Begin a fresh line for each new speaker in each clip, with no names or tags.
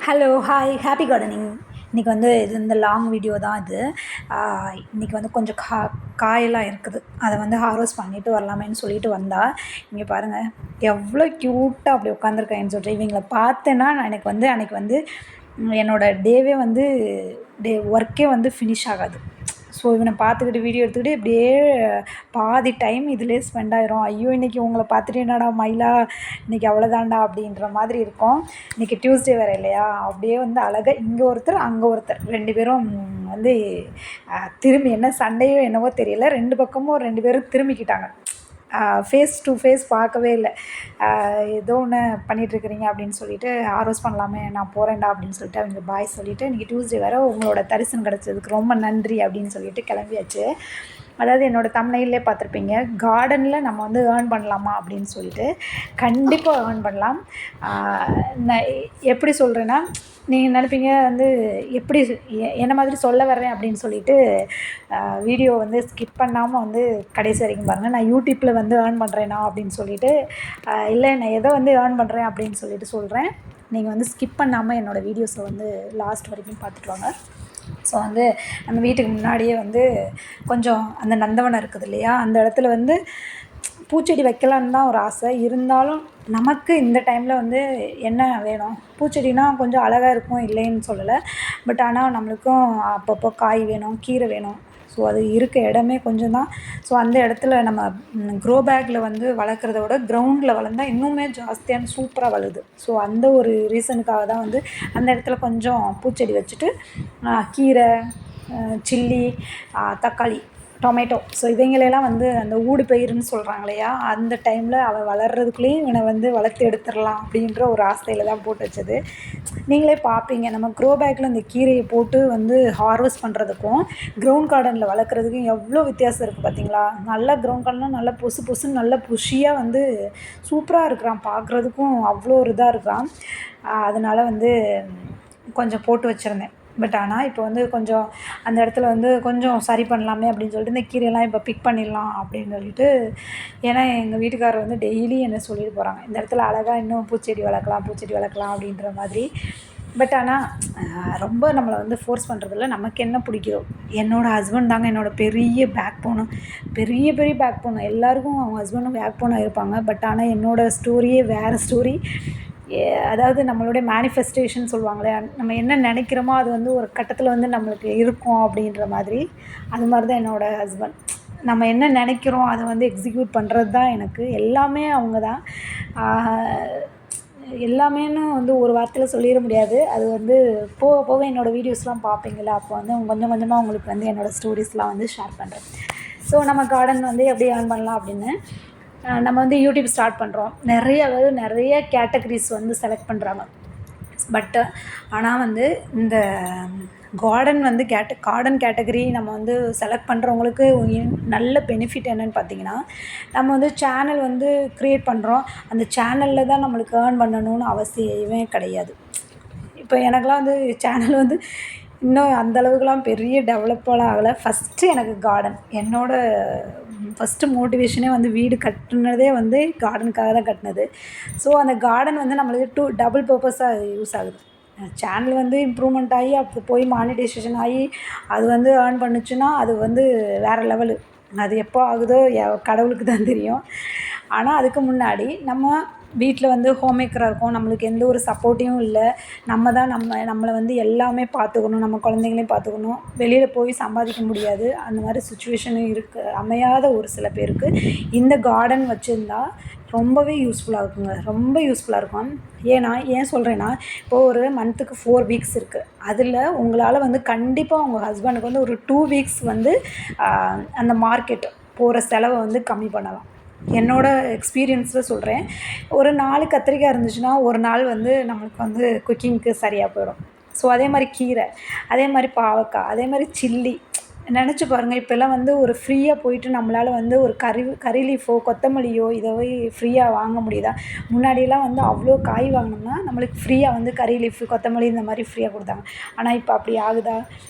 Hello, hi, happy gardening. இன்றைக்கி வந்து இந்த லாங் வீடியோ தான் இது. இன்றைக்கி வந்து கொஞ்சம் காயெல்லாம் இருக்குது. அதை வந்து ஹார்வெஸ்ட் பண்ணிவிட்டு வரலாமேன்னு சொல்லிட்டு வந்தா, இங்கே பாருங்கள் எவ்வளோ க்யூட்டாக அப்படி உட்காந்துருக்காங்கன்னு சொல்லிட்டு இவங்கள பார்த்தேன்னா எனக்கு வந்து அன்றைக்கி வந்து என்னோடய டேவே வந்து ஒர்க்கே வந்து ஃபினிஷ் ஆகாது. ஸோ இவனை பார்த்துக்கிட்டு வீடியோ எடுத்துக்கிட்டு இப்படியே பாதி டைம் இதிலே ஸ்பெண்ட் ஆயிரும். ஐயோ இன்றைக்கி உங்களை பார்த்துட்டு என்னடா மயிலா இன்றைக்கி அவ்வளோதான்டா அப்படின்ற மாதிரி இருக்கும். இன்றைக்கி டியூஸ்டே வேறு இல்லையா, அப்படியே வந்து அழகாக இங்கே ஒருத்தர் அங்கே ஒருத்தர் 2 பேரும் வந்து திரும்பி என்ன சண்டையோ என்னவோ தெரியல, 2 பக்கமும் 2 பேரும் திரும்பிக்கிட்டாங்க. ஃபேஸ் டு ஃபேஸ் பார்க்கவே இல்லை. ஏதோ ஒன்று பண்ணிகிட்ருக்கிறீங்க அப்படின்னு சொல்லிட்டு ஹார்வெஸ்ட் பண்ணலாமே, நான் போகிறேன்டா அப்படின்னு சொல்லிட்டு அவங்க பாய் சொல்லிவிட்டு, இன்றைக்கி டியூஸ்டே வேறு உங்களோட தரிசனம் கிடச்சதுக்கு ரொம்ப நன்றி அப்படின்னு சொல்லிட்டு கிளம்பியாச்சு. அதாவது என்னோடய தம்ப்நெயில்லே பார்த்துருப்பீங்க, கார்டனில் நம்ம வந்து ஏர்ன் பண்ணலாமா அப்படின்னு சொல்லிட்டு. கண்டிப்பாக ஏர்ன் பண்ணலாம். நான் எப்படி சொல்கிறேன்னா, நீங்கள் நினைப்பீங்க வந்து எப்படி என்ன மாதிரி சொல்ல வர்றேன் அப்படின்னு சொல்லிட்டு வீடியோ வந்து ஸ்கிப் பண்ணாமல் வந்து கடைசி வரைக்கும் பாருங்கள். நான் யூடியூப்பில் வந்து ஏர்ன் பண்ணுறேனா அப்படின்னு சொல்லிட்டு இல்லை, நான் எதை வந்து ஏர்ன் பண்ணுறேன் அப்படின்னு சொல்லிட்டு சொல்கிறேன். நீங்கள் வந்து ஸ்கிப் பண்ணாமல் என்னோடய வீடியோஸை வந்து லாஸ்ட் வரைக்கும் பார்த்துட்டு வாங்க. ஸோ வந்து நம்ம வீட்டுக்கு முன்னாடியே வந்து கொஞ்சம் அந்த நந்தவனம் இருக்குது இல்லையா, அந்த இடத்துல வந்து பூச்செடி வைக்கலான்னு தான் ஒரு ஆசை. இருந்தாலும் நமக்கு இந்த டைமில் வந்து என்ன வேணும், பூச்செடினா கொஞ்சம் அழகாக இருக்கும் இல்லைன்னு சொல்லலை. பட் ஆனால் நம்மளுக்கும் அப்பப்போ காய் வேணும், கீரை வேணும். ஸோ அது இருக்க இடமே கொஞ்சம் தான். ஸோ அந்த இடத்துல நம்ம க்ரோ பேக்கில் வந்து வளர்க்குறத விட கிரவுண்டில் வளர்ந்தால் இன்னுமே ஜாஸ்தியான சூப்பராக வளருது. ஸோ அந்த ஒரு ரீசனுக்காக தான் வந்து அந்த இடத்துல கொஞ்சம் பூச்செடி வச்சுட்டு கீரை, சில்லி, தக்காளி, டொமேட்டோ, ஸோ இவங்களெல்லாம் வந்து அந்த ஊடு பயிர்னு சொல்கிறாங்க இல்லையா, அந்த டைமில் அவள் வளர்கிறதுக்குள்ளேயும் இவனை வந்து வளர்த்து எடுத்துடலாம் அப்படின்ற ஒரு ஆசையில் தான் போட்டு வச்சது. நீங்களே பார்ப்பீங்க, நம்ம க்ரோ பேக்கில் இந்த கீரையை போட்டு வந்து ஹார்வெஸ்ட் பண்ணுறதுக்கும் கிரவுண்ட் கார்டனில் வளர்க்குறதுக்கும் எவ்வளோ வித்தியாசம் இருக்குது பார்த்தீங்களா. நல்லா கிரவுண்ட் கார்டனில் நல்லா பொசு பொசுன்னு நல்லா புஷியாக வந்து சூப்பராக இருக்கிறான், பார்க்குறதுக்கும் அவ்வளோ ஒரு இதாக இருக்கிறான். அதனால் வந்து கொஞ்சம் போட்டு வச்சுருந்தேன். பட் ஆனால் இப்போ வந்து கொஞ்சம் அந்த இடத்துல வந்து கொஞ்சம் சரி பண்ணலாமே அப்படின்னு சொல்லிட்டு இந்த கீரையெல்லாம் இப்போ பிக் பண்ணிடலாம் அப்படின்னு சொல்லிட்டு. ஏன்னா எங்கள் வீட்டுக்காரர் வந்து டெய்லி என்ன சொல்லிட்டு போகிறாங்க, இந்த இடத்துல அழகாக இன்னும் பூச்செடி வளர்க்கலாம் அப்படின்ற மாதிரி. பட் ஆனால் ரொம்ப நம்மளை வந்து ஃபோர்ஸ் பண்ணுறதில்ல, நமக்கு என்ன பிடிக்குதோ. என்னோடய ஹஸ்பண்ட் தாங்க என்னோடய பெரிய பேக் போனு, பெரிய பேக் போனு. எல்லாருக்கும் அவங்க ஹஸ்பண்டும் பேக் போனாக இருப்பாங்க. பட் ஆனால் என்னோடய ஸ்டோரியே வேறு ஸ்டோரி. அதாவது நம்மளுடைய மேனிஃபெஸ்டேஷன் சொல்லுவாங்களே, நம்ம என்ன நினைக்கிறோமோ அது வந்து ஒரு கட்டத்தில் வந்து நம்மளுக்கு இருக்கும் அப்படின்ற மாதிரி. அது மாதிரி தான் என்னோடய ஹஸ்பண்ட். நம்ம என்ன நினைக்கிறோம் அதை வந்து எக்ஸிக்யூட் பண்ணுறது தான் எனக்கு எல்லாமே. அவங்க தான் எல்லாமேன்னு வந்து ஒரு வார்த்தையில் சொல்லிட முடியாது. அது வந்து போக போக என்னோடய வீடியோஸ்லாம் பார்ப்பீங்களா, அப்போ வந்து கொஞ்சம் கொஞ்சமாக உங்களுக்கு வந்து என்னோடய ஸ்டோரிஸ்லாம் வந்து ஷேர் பண்ணுறேன். ஸோ நம்ம கார்டன் வந்து எப்படி ஏர்ன் பண்ணலாம் அப்படின்னு நம்ம வந்து யூடியூப் ஸ்டார்ட் பண்ணுறோம். நிறைய கேட்டகரிஸ் வந்து செலக்ட் பண்ணுறாங்க. பட் ஆனால் வந்து இந்த கார்டன் வந்து கார்டன் கேட்டகரி நம்ம வந்து செலக்ட் பண்ணுறவங்களுக்கு நல்ல பெனிஃபிட் என்னென்னு பார்த்தீங்கன்னா, நம்ம வந்து சேனல் வந்து க்ரியேட் பண்ணுறோம். அந்த சேனலில் தான் நம்மளுக்கு ஏர்ன் பண்ணணும்னு அவசியமே கிடையாது. இப்போ எனக்கெலாம் வந்து சேனல் வந்து இன்னும் அந்தளவுக்குலாம் பெரிய டெவலப்பெல்லாம் ஆகலை. ஃபஸ்ட்டு எனக்கு கார்டன், என்னோடய ஃபஸ்ட்டு மோட்டிவேஷனே வந்து வீடு கட்டினதே வந்து கார்டனுக்காக தான் கட்டினது. ஸோ அந்த கார்டன் வந்து நம்மளுக்கு டபுள் பர்பஸாக யூஸ் ஆகுது. சேனல் வந்து இம்ப்ரூவ்மெண்ட் ஆகி அப்போ போய் மானிட்டைசேஷன் ஆகி அது வந்து ஏர்ன் பண்ணுச்சுன்னா அது வந்து வேறு லெவலு. அது எப்போ ஆகுதோ கடவுளுக்கு தான் தெரியும். ஆனால் அதுக்கு முன்னாடி நம்ம வீட்டில் வந்து ஹோம் மேக்கராக இருக்கோம், நம்மளுக்கு எந்த ஒரு சப்போர்ட்டையும் இல்லை. நம்ம தான் நம்மளை வந்து எல்லாமே பார்த்துக்கணும், நம்ம குழந்தைங்களையும் பார்த்துக்கணும். வெளியில் போய் சம்பாதிக்க முடியாது, அந்த மாதிரி சுச்சுவேஷனும் அமையாத ஒரு சில பேருக்கு இந்த கார்டன் வச்சுருந்தா ரொம்பவே யூஸ்ஃபுல்லாக இருக்குங்க, ரொம்ப யூஸ்ஃபுல்லாக இருக்கும். ஏன் சொல்கிறேன்னா, இப்போது ஒரு மந்த்துக்கு 4 வீக்ஸ் இருக்குது. அதில் உங்களால் வந்து கண்டிப்பாக உங்கள் ஹஸ்பண்டுக்கு வந்து ஒரு 2 வீக்ஸ் வந்து அந்த மார்க்கெட் போகிற செலவை வந்து கம்மி பண்ணலாம். என்னோடய எக்ஸ்பீரியன்ஸில் சொல்கிறேன். ஒரு 4 கத்திரிக்காய் இருந்துச்சுன்னா ஒரு நாள் வந்து நம்மளுக்கு வந்து குக்கிங்க்கு சரியாக போயிடும். ஸோ அதே மாதிரி கீரை, அதே மாதிரி பாவக்காய், அதே மாதிரி சில்லி. நினச்சி பாருங்கள், இப்போல்லாம் வந்து ஒரு ஃப்ரீயாக போயிட்டு நம்மளால் வந்து ஒரு கறி லீஃபோ கொத்தமல்லியோ இதை ஃப்ரீயாக வாங்க முடியுதா? முன்னாடியெல்லாம் வந்து அவ்வளோ காய் வாங்கினோம்னா நம்மளுக்கு ஃப்ரீயாக வந்து கறி லீஃபு கொத்தமல்லி இந்த மாதிரி ஃப்ரீயாக கொடுத்தாங்க. ஆனால் இப்போ அப்படி ஆகுதா?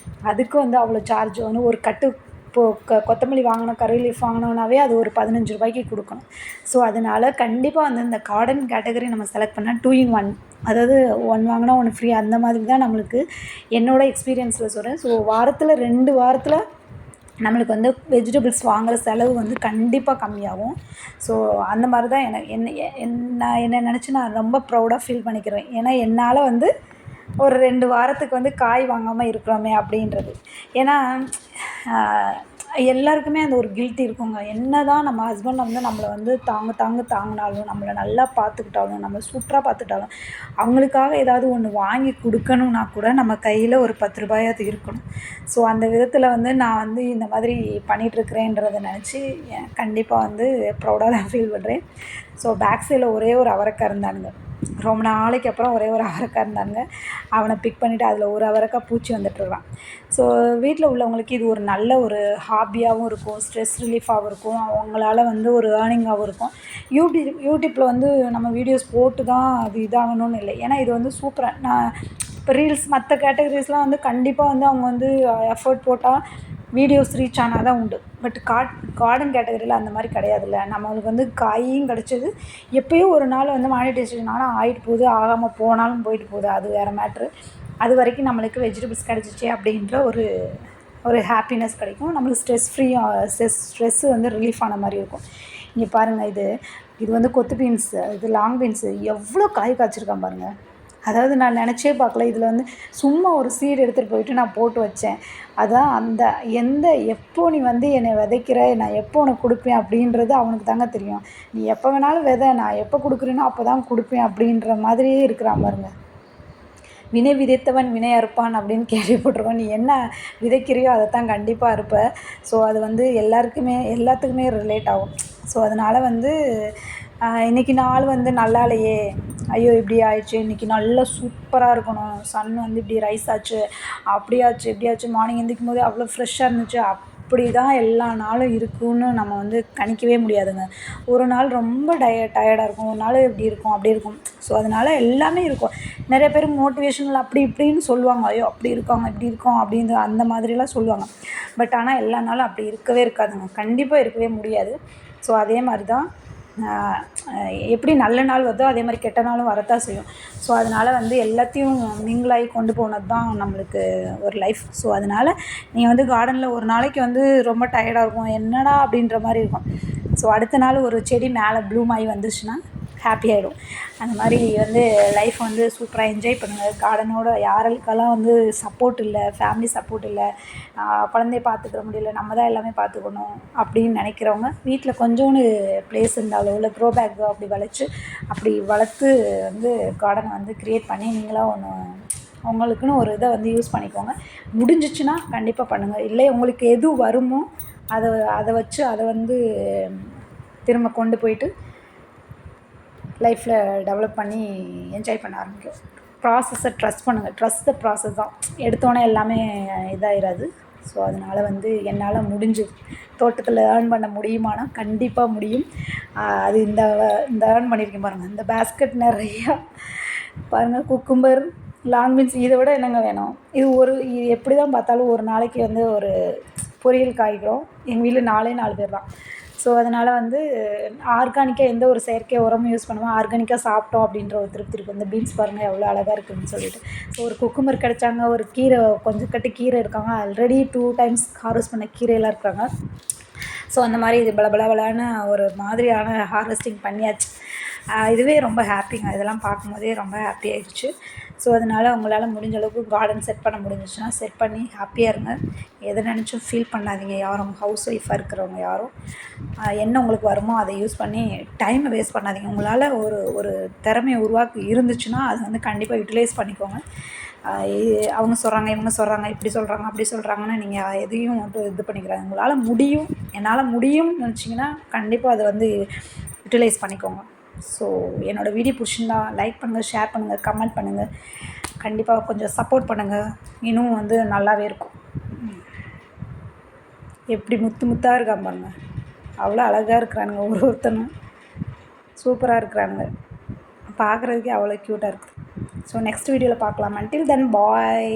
அதுக்கும் வந்து அவ்வளோ சார்ஜ் வந்து ஒரு கட்டு இப்போது கொத்தமல்லி வாங்கினோம், கறி லீஃப் வாங்கினோன்னாவே அது ஒரு 15 ரூபாய்க்கு கொடுக்கணும். ஸோ அதனால் கண்டிப்பாக வந்து இந்த கார்டன் கேட்டகரி நம்ம செலக்ட் பண்ணால் 2 in 1, அதாவது 1 வாங்கினா 1 ஃப்ரீ, அந்த மாதிரி தான் நம்மளுக்கு என்னோடய எக்ஸ்பீரியன்ஸில் சொல்கிறேன். ஸோ வாரத்தில் 2 வாரத்தில் நம்மளுக்கு வந்து வெஜிடபிள்ஸ் வாங்குகிற செலவு வந்து கண்டிப்பாக கம்மியாகும். ஸோ அந்த மாதிரி தான் நான் என்ன நினச்சி நான் ரொம்ப ப்ரௌடாக ஃபீல் பண்ணிக்கிறேன். ஏன்னா என்னால் வந்து ஒரு 2 வாரத்துக்கு வந்து காய் வாங்காமல் இருக்கிறோமே அப்படின்றது. ஏன்னா எல்லாருக்குமே அந்த ஒரு கில்ட்டி இருக்குங்க. என்ன தான் நம்ம ஹஸ்பண்ட் வந்து நம்மளை வந்து தாங்கினாலும், நம்மளை நல்லா பார்த்துக்கிட்டாலும், நம்மளை சூப்பராக பார்த்துக்கிட்டாலும், அவங்களுக்காக ஏதாவது ஒன்று வாங்கி கொடுக்கணுன்னா கூட நம்ம கையில் ஒரு 10 ரூபாயாவது இருக்கணும். ஸோ அந்த விதத்தில் வந்து நான் வந்து இந்த மாதிரி பண்ணிகிட்ருக்கிறேன்றதை நினச்சி கண்டிப்பாக வந்து ப்ரௌடாக தான் ஃபீல் பண்ணுறேன். ஸோ பேக் சைடில் ஒரே ஒரு அவரைக்காய் இருந்தானுங்க. ரொம்ப நாளைக்கு அப்புறம் ஒரே ஒரு அவரைக்காய் இருந்தாங்க. அவனை பிக் பண்ணிவிட்டு அதில் ஒரு அவரைக்காய் பூச்சி வந்துட்டுருக்கான். ஸோ வீட்டில் உள்ளவங்களுக்கு இது ஒரு நல்ல ஒரு ஹாபியாகவும் இருக்கும், ஸ்ட்ரெஸ் ரிலீஃபாகவும் இருக்கும், அவங்களால வந்து ஒரு ஏர்னிங்காகவும் இருக்கும். யூடியூப்பில் வந்து நம்ம வீடியோஸ் போட்டு தான் அது இதாகணும்னு இல்லை. ஏன்னா இது வந்து சூப்பராக நான் இப்போ ரீல்ஸ் மற்ற கேட்டகரிஸ்லாம் வந்து கண்டிப்பாக வந்து அவங்க வந்து எஃபர்ட் போட்டால் வீடியோஸ் ரீச் ஆனால் தான் உண்டு. பட் கார்டன் கேட்டகரியில் அந்த மாதிரி கிடையாதுல்ல. நம்மளுக்கு வந்து காயும் கிடச்சிது, எப்போயோ ஒரு நாள் வந்து மானிட்டைசேஷன் ஆனால் ஆகிட்டு போகுது, ஆகாமல் போனாலும் போயிட்டு போகுது, அது வேறு மேட்ரு. அது வரைக்கும் நம்மளுக்கு வெஜிடபிள்ஸ் கிடச்சிச்சு அப்படின்ற ஒரு ஹாப்பினஸ் கிடைக்கும். நம்மளுக்கு ஸ்ட்ரெஸ்ஸு வந்து ரிலீஃப் ஆன மாதிரி இருக்கும். இங்கே பாருங்கள், இது வந்து கொத்து பீன்ஸு, இது லாங் பீன்ஸு எவ்வளோ காய் காய்ச்சிருக்கான் பாருங்கள். அதாவது நான் நினச்சே பார்க்கல. இதில் வந்து சும்மா ஒரு சீடு எடுத்துகிட்டு போயிட்டு நான் போட்டு வச்சேன். அதான் எப்போ நீ வந்து என்னை விதைக்கிற, நான் எப்போ உனக்கு கொடுப்பேன் அப்படின்றது அவனுக்கு தாங்க தெரியும். நீ எப்போ வேணாலும் விதை, நான் எப்போ கொடுக்குறேனோ அப்போ தான் கொடுப்பேன் அப்படின்ற மாதிரியே இருக்கிறான் பாருங்க. வினை விதைத்தவன் வினை அறுப்பான் அப்படின்னு கேள்விப்பட்டிருக்கோம். நீ என்ன விதைக்கிறியோ அதை தான் கண்டிப்பாக அறுப்ப. ஸோ அது வந்து எல்லாத்துக்குமே ரிலேட் ஆகும். ஸோ அதனால் வந்து இன்றைக்கி நாள் வந்து நல்லா இல்லையே, ஐயோ இப்படி ஆயிடுச்சு, இன்றைக்கி நல்லா சூப்பராக இருக்கணும், சன் வந்து இப்படி ரைஸ் ஆச்சு, அப்படியாச்சு இப்படியாச்சு, மார்னிங் எந்திரிக்கும் போதே அவ்வளோ ஃப்ரெஷ்ஷாக இருந்துச்சு, அப்படி தான் எல்லா நாளும் இருக்குன்னு நம்ம வந்து கணிக்கவே முடியாதுங்க. ஒரு நாள் ரொம்ப டயர்டாக இருக்கும், ஒரு நாள் இப்படி இருக்கும் அப்படி இருக்கும். ஸோ அதனால் எல்லாமே இருக்கும். நிறைய பேர் மோட்டிவேஷனல் அப்படி இப்படின்னு சொல்லுவாங்க, ஐயோ அப்படி இருக்காங்க இப்படி இருக்கோம் அப்படின்னு அந்த மாதிரிலாம் சொல்லுவாங்க. பட் ஆனால் எல்லா நாளும் அப்படி இருக்கவே இருக்காதுங்க, கண்டிப்பாக இருக்கவே முடியாது. ஸோ அதே மாதிரி தான் எப்படி நல்ல நாள் வருதோ அதே மாதிரி கெட்ட நாளும் வரத்தான் செய்யும். ஸோ அதனால் வந்து எல்லாத்தையும் மிங்கிளாகி கொண்டு போனது தான் நம்மளுக்கு ஒரு லைஃப். ஸோ அதனால் நீங்கள் வந்து கார்டனில் ஒரு நாளைக்கு வந்து ரொம்ப டயர்டாக இருக்கும், என்னடா அப்படின்ற மாதிரி இருக்கும். ஸோ அடுத்த நாள் ஒரு செடி மேலே ப்ளூம் ஆகி வந்துச்சுன்னா ஹாப்பி ஆகிடும். அந்த மாதிரி வந்து லைஃப் வந்து சூப்பராக என்ஜாய் பண்ணுங்கள். கார்டனோட யாருக்கெல்லாம் வந்து சப்போர்ட் இல்லை, ஃபேமிலி சப்போர்ட் இல்லை, குழந்தைய பார்த்துக்கிற முடியல, நம்ம தான் எல்லாமே பார்த்துக்கணும் அப்படின்னு நினைக்கிறவங்க வீட்டில் கொஞ்சோண்டு ப்ளேஸ் இருந்தாலோ இல்லை க்ரோ பேக்கோ அப்படி வளர்த்து வந்து கார்டனை வந்து க்ரியேட் பண்ணி நீங்களாக உங்களுக்குன்னு ஒரு இதை வந்து யூஸ் பண்ணிக்கோங்க. முடிஞ்சிச்சுன்னா கண்டிப்பாக பண்ணுங்கள். இல்லை உங்களுக்கு எது வருமோ அதை வச்சு அதை வந்து திரும்ப கொண்டு போயிட்டு லைஃப்பில் டெவலப் பண்ணி என்ஜாய் பண்ண ஆரம்பிக்கும். ப்ராசஸை ட்ரஸ்ட் பண்ணுங்கள். ட்ரஸ்ட் த ப்ராசஸ் தான். எடுத்தோன்னே எல்லாமே இதாகிடாது. ஸோ அதனால் வந்து என்னால் முடிஞ்சு தோட்டத்தில் ஏர்ன் பண்ண முடியுமானா கண்டிப்பாக முடியும். அது இந்த ஏர்ன் பண்ணியிருக்கேன் பாருங்கள். இந்த பேஸ்கெட் நிறையா பாருங்கள், குக்கும்பர், லாங் பீன்ஸ், இதை விட என்னங்க வேணும். இது எப்படி தான் பார்த்தாலும் ஒரு நாளைக்கு வந்து ஒரு பொரியல் காய்க்கிறோம். எங்கள் வீட்டில் 4 பேர் தான். ஸோ அதனால் வந்து ஆர்கானிக்காக எந்த ஒரு செயற்கை உரமும் யூஸ் பண்ணாமல் ஆர்கானிக்காக சாப்பிட்டோம் அப்படின்ற ஒரு திருப்தி இருக்குது. இந்த பீன்ஸ் பாருங்கள் எவ்வளோ அழகாக இருக்குதுன்னு சொல்லிட்டு. ஸோ ஒரு குக்கும்பர் கிடைச்சாங்க, ஒரு கீரை, கொஞ்சம் கட்டி கீரை இருக்காங்க, ஆல்ரெடி 2 times ஹார்வெஸ்ட் பண்ண கீரையெல்லாம் இருக்காங்க. ஸோ அந்த மாதிரி இது பலபலன்னு ஒரு மாதிரியான ஹார்வெஸ்டிங் பண்ணியாச்சு. இதுவே ரொம்ப ஹாப்பிங்க. இதெல்லாம் பார்க்கும்போதே ரொம்ப ஹாப்பி ஆகிடுச்சு. ஸோ அதனால் உங்களால் முடிஞ்ச அளவுக்கு கார்டன் செட் பண்ண முடிஞ்சிச்சுன்னா செட் பண்ணி ஹாப்பியாக இருங்க. எதை நினச்சும் ஃபீல் பண்ணாதீங்க. யாரும் ஹவுஸ் ஒய்ஃபாக இருக்கிறவங்க யாரும் என்ன உங்களுக்கு வருமோ அதை யூஸ் பண்ணி டைமை வேஸ்ட் பண்ணாதீங்க. உங்களால் ஒரு திறமையை உருவாக்கி இருந்துச்சுன்னா அது வந்து கண்டிப்பாக யூட்டிலைஸ் பண்ணிக்கோங்க. அவங்க சொல்கிறாங்க, இவங்க சொல்கிறாங்க, இப்படி சொல்கிறாங்க, அப்படி சொல்கிறாங்கன்னு நீங்கள் எதையும் மட்டும் இது பண்ணிக்கிறாங்க. உங்களால் முடியும், என்னால் முடியும்னு நினச்சிங்கன்னா கண்டிப்பாக அதை வந்து யூட்டிலைஸ் பண்ணிக்கோங்க. ஸோ என்னோடய வீடியோ பிடிச்சிருந்தா லைக் பண்ணுங்கள், ஷேர் பண்ணுங்கள், கமெண்ட் பண்ணுங்கள். கண்டிப்பாக கொஞ்சம் சப்போர்ட் பண்ணுங்கள். இன்னும் வந்து நல்லாவே இருக்கும். எப்படி முத்தாக இருக்கான் பாருங்க, அவ்வளோ அழகாக இருக்கிறானுங்க. ஒருத்தனும் சூப்பராக இருக்கிறானுங்க, பார்க்குறதுக்கே அவ்வளோ க்யூட்டாக இருக்குது. ஸோ நெக்ஸ்ட் வீடியோவில் பார்க்கலாம். until then bye.